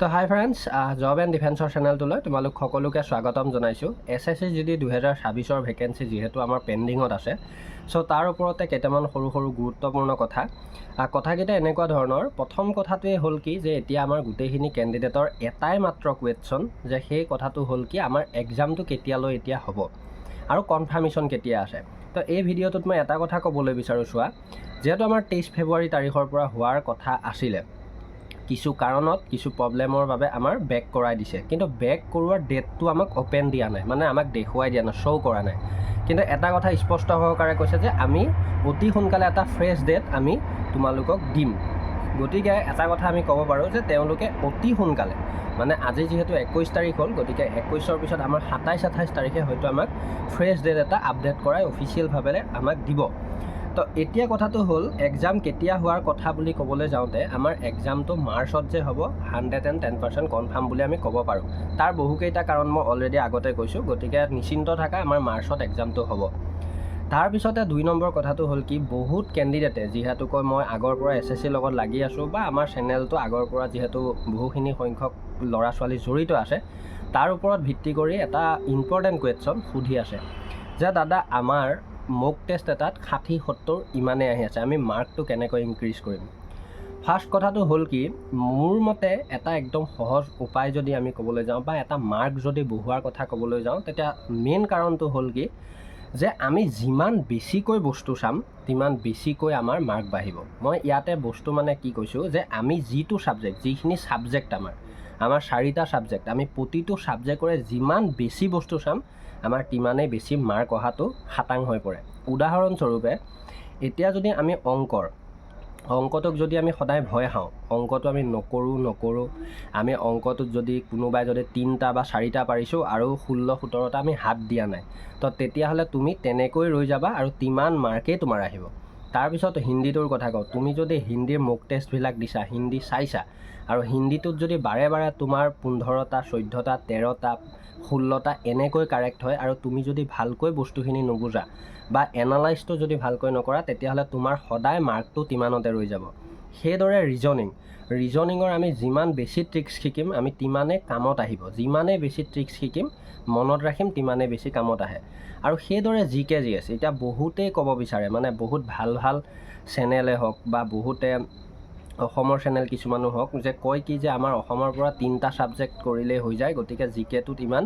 তো হাই friends, job and ডিফেন্সৰ চেনেলটোলৈ তোমালোক সকলোকে স্বাগতম জনাইছোঁ। SSC GD 2026ৰ ভেকেঞ্চি যিহেতু আমাৰ পেণ্ডিঙত আছে, চ' তাৰ ওপৰতে কেইটামান সৰু সৰু গুৰুত্বপূৰ্ণ কথাকেইটা এনেকুৱা ধৰণৰ। প্ৰথম কথাটোৱে হ'ল কি যে এতিয়া আমাৰ গোটেইখিনি কেণ্ডিডেটৰ এটাই মাত্ৰ কুৱেশ্যন, যে সেই কথাটো হ'ল কি আমাৰ এক্সামটো কেতিয়ালৈ এতিয়া হ'ব আৰু কনফাৰ্মেশ্যন কেতিয়া আছে। তো এই ভিডিঅ'টোত মই এটা কথা ক'বলৈ বিচাৰোঁ, চোৱা, যিহেতু আমাৰ 23 ফেব্ৰুৱাৰী তাৰিখৰ পৰা হোৱাৰ কথা আছিলে, কিছু কাৰণত কিছু প্ৰব্লেমৰ বাবে আমাৰ বেক কৰাই দিছে, কিন্তু বেক কৰোৱাৰ ডেটটো আমাক অ'পেন দিয়া নাই, মানে আমাক দেখুৱাই দিয়া নাই, শ্ব' কৰা নাই। কিন্তু এটা কথা স্পষ্ট সহকাৰে কৈছে যে আমি অতি সোনকালে এটা ফ্ৰেছ ডেট আমি তোমালোকক দিম। গতিকে এটা কথা আমি ক'ব পাৰোঁ যে তেওঁলোকে অতি সোনকালে, মানে আজি যিহেতু 21 তাৰিখ হ'ল, গতিকে 21ৰ পিছত আমাৰ 27-28 তাৰিখে হয়তো আমাক ফ্ৰেছ ডেট এটা আপডেট কৰাই অফিচিয়েলভাৱে আমাক দিব। তো এতিয়া কথাটো হ'ল এক্সাম কেতিয়া হোৱাৰ কথা বুলি ক'বলৈ যাওঁতে আমাৰ এক্সামটো মাৰ্চত যে হ'ব 110% কনফাৰ্ম বুলি আমি ক'ব পাৰোঁ। তাৰ বহুকেইটা কাৰণ মই অলৰেডি আগতে কৈছোঁ, গতিকে নিশ্চিন্ত থাকা, আমাৰ মাৰ্চত এক্সামটো হ'ব। তাৰপিছতে 2 নম্বৰ কথাটো হ'ল কি, বহুত কেণ্ডিডেটে যিহেতুকৈ মই আগৰ পৰা SSC লগত লাগি আছোঁ, বা আমাৰ চেনেলটো আগৰ পৰা যিহেতু বহুখিনি সংখ্যক ল'ৰা ছোৱালী জড়িত আছে, তাৰ ওপৰত ভিত্তি কৰি এটা ইম্পৰ্টেণ্ট কুৱেশ্যন সুধি আছে যে দাদা আমাৰ মক টেষ্ট এটাত 60-70 ইমানে আহি আছে, আমি মাৰ্কটো কেনেকৈ ইনক্ৰিজ কৰিম। ফাৰ্ষ্ট কথাটো হ'ল কি, মোৰ মতে এটা একদম সহজ উপায় যদি আমি ক'বলৈ যাওঁ, বা এটা মাৰ্ক যদি বঢ়োৱাৰ কথা ক'বলৈ যাওঁ, তেতিয়া মেইন কাৰণটো হ'ল কি যে আমি যিমান বেছিকৈ বস্তু চাম তিমান বেছিকৈ আমাৰ মাৰ্ক বাঢ়িব। মই ইয়াতে বস্তু মানে কি কৈছোঁ যে আমি যিটো ছাবজেক্ট, যিখিনি ছাবজেক্ট আমাৰ 4টা ছাবজেক্ট, আমি প্ৰতিটো ছাবজেক্টৰে যিমান বেছি বস্তু চাম আমাৰ তিমানেই বেছি মাৰ্ক অহাটো খাটাং হৈ পৰে। উদাহৰণস্বৰূপে এতিয়া যদি আমি অংকটোক যদি আমি সদায় ভয় খাওঁ, অংকটো আমি নকৰোঁ, আমি অংকটোত যদি কোনোবাই যদি 3টা বা 4টা পাৰিছোঁ আৰু 16-17টা আমি হাত দিয়া নাই, তো তেতিয়াহ'লে তুমি তেনেকৈ ৰৈ যাবা আৰু তিমান মাৰ্কেই তোমাৰ আহিব। তাৰপিছত হিন্দীটোৰ কথা কওঁ, তুমি যদি হিন্দীৰ মক টেষ্টবিলাক দিছা, হিন্দী চাইছা, আৰু হিন্দীটোত যদি বাৰে বাৰে তোমাৰ 15টা, 14টা, 13টা, 16টা এনেকৈ কাৰেক্ট হয়, আৰু তুমি যদি ভালকৈ বস্তুখিনি নুবুজা বা এনালাইজটো যদি ভালকৈ নকৰা, তেতিয়াহ'লে তোমাৰ সদায় মাৰ্কটো তিমানতে ৰৈ যাব। সেইদৰে ৰিজনিঙৰ আমি যিমান বেছি ট্ৰিক্স শিকিম আমি তিমানেই কামত আহিব, যিমানেই বেছি ট্ৰিক্স শিকিম মনত ৰাখিম তিমানেই বেছি কামত আহে। আৰু সেইদৰে GK GS এতিয়া বহুতেই ক'ব বিচাৰে, মানে বহুত ভাল চেনেলে হওক বা বহুতে অসমৰ চেনেল কিছুমানো হওক, যে কয় কি যে আমাৰ অসমৰ পৰা 3টা ছাবজেক্ট কৰিলেই হৈ যায়, গতিকে GKটোত ইমান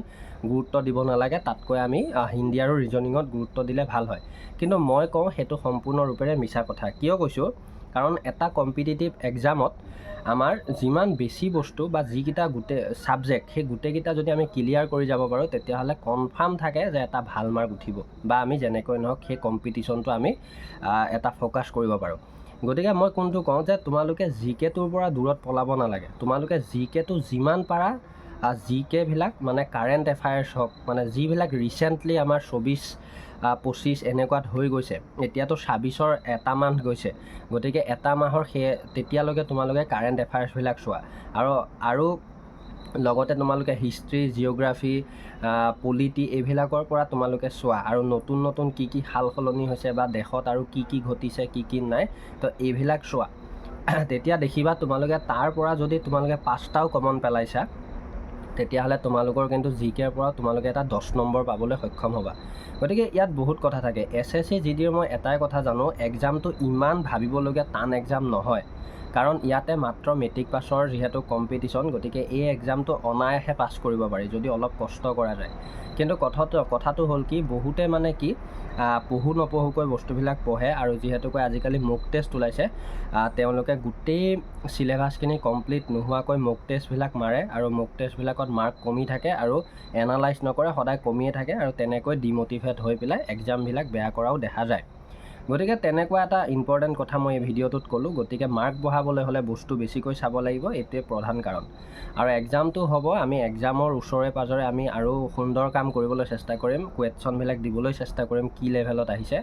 গুৰুত্ব দিব নালাগে, তাতকৈ আমি হিন্দী আৰু ৰিজনিঙত গুৰুত্ব দিলে ভাল হয়। কিন্তু মই কওঁ সেইটো সম্পূৰ্ণৰূপেৰে মিছা কথা। কিয় কৈছোঁ, কাৰণ এটা কম্পিটিটিভ এক্সামত আমাৰ যিমান বেছি বস্তু বা যিকেইটা গোটেই ছাবজেক্ট, সেই গোটেইকেইটা যদি আমি ক্লিয়াৰ কৰি যাব পাৰোঁ, তেতিয়াহ'লে কনফাৰ্ম থাকে যে এটা ভাল মাৰ্ক উঠিব, বা আমি যেনেকৈ নহওক সেই কম্পিটিশ্যনটো আমি এটা ফ'কাছ কৰিব পাৰোঁ। গতিকে মই কোনটো কওঁ যে তোমালোকে GKটোৰ পৰা দূৰত পলাব নালাগে, তোমালোকে GKটো যিমান পাৰা GKবিলাক মানে কাৰেণ্ট এফায়াৰ্ছ হওক, মানে যিবিলাক ৰিচেণ্টলি আমাৰ 24-25 এনেকুৱাত হৈ গৈছে, এতিয়াতো 26ৰ এটা মাহ গৈছে, গতিকে এটা মাহৰ তেতিয়ালৈকে তোমালোকে কাৰেণ্ট এফায়াৰ্ছবিলাক চোৱা, আৰু লগতে তোমালোকে হিষ্ট্ৰী, জিঅ'গ্ৰাফী, পলিটি এইবিলাকৰ পৰা তোমালোকে চোৱা, আৰু নতুন কি সাল সলনি হৈছে বা দেশত আৰু কি ঘটিছে কি নাই, তো এইবিলাক চোৱা। তেতিয়া দেখিবা তোমালোকে তাৰ পৰা যদি তোমালোকে 5টাও কমন পেলাইছা, তেতিয়াহ'লে তোমালোকৰ কিন্তু GKৰ পৰা তোমালোকে এটা 10 নম্বৰ পাবলৈ সক্ষম হ'বা। গতিকে ইয়াত বহুত কথা থাকে। SSC GDৰ মই এটাই কথা জানো, এক্সামটো ইমান ভাবিবলগীয়া টান এক্সাম নহয়, কাৰণ ইয়াতে মাত্ৰ মেট্ৰিক পাছৰ যিহেতু কম্পিটিশ্যন, গতিকে এই এক্সামটো অনায়াসে পাছ কৰিব পাৰি যদি অলপ কষ্ট কৰা যায়। কিন্তু কথাটো হ'ল কি, বহুতে মানে কি নপঢ়োকৈ বস্তুবিলাক পঢ়ে, আৰু যিহেতুকৈ আজিকালি মক টেষ্ট ওলাইছে, তেওঁলোকে গোটেই চিলেবাছখিনি কমপ্লিট নোহোৱাকৈ মক টেষ্টবিলাক মাৰে, আৰু মক টেষ্টবিলাকত মাৰ্ক কমি থাকে, আৰু এনালাইজ নকৰে, সদায় কমিয়ে থাকে, আৰু তেনেকৈ ডিম'টিভেট হৈ পেলাই এক্সামবিলাক বেয়া কৰাও দেখা যায়। গতিকে তেনেকুৱা এটা ইম্পৰ্টেণ্ট কথা মই এই ভিডিঅ'টোত ক'লোঁ। গতিকে মাৰ্ক বঢ়াবলৈ হ'লে বস্তু বেছিকৈ চাব লাগিব, এইটোৱে প্ৰধান কাৰণ। আৰু এক্সামটো হ'ব, আমি এক্সামৰ ওচৰে পাজৰে আমি আৰু সুন্দৰ কাম কৰিবলৈ চেষ্টা কৰিম, কুৱেশ্যনবিলাক দিবলৈ চেষ্টা কৰিম কি লেভেলত আহিছে।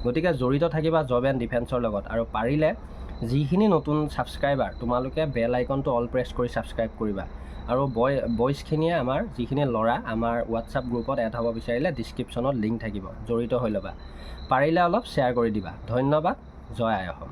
গতিকে জড়িত থাকিবা জব এণ্ড ডিফেন্সৰ লগত, আৰু পাৰিলে যিখিনি নতুন ছাবস্ক্ৰাইবাৰ, তোমালোকে বেল আইকনটো অল প্ৰেছ কৰি ছাবস্ক্ৰাইব কৰিবা। আৰু বয়জখিনিয়ে আমাৰ যিখিনি ল'ৰা আমাৰ হোৱাটছআপ গ্ৰুপত এড হ'ব বিচাৰিলে ডিছক্ৰিপশ্যনত লিংক থাকিব, জড়িত হৈ ল'বা। পাৰিলে অলপ শ্বেয়াৰ কৰি দিবা। ধন্যবাদ। জয় আই অসম।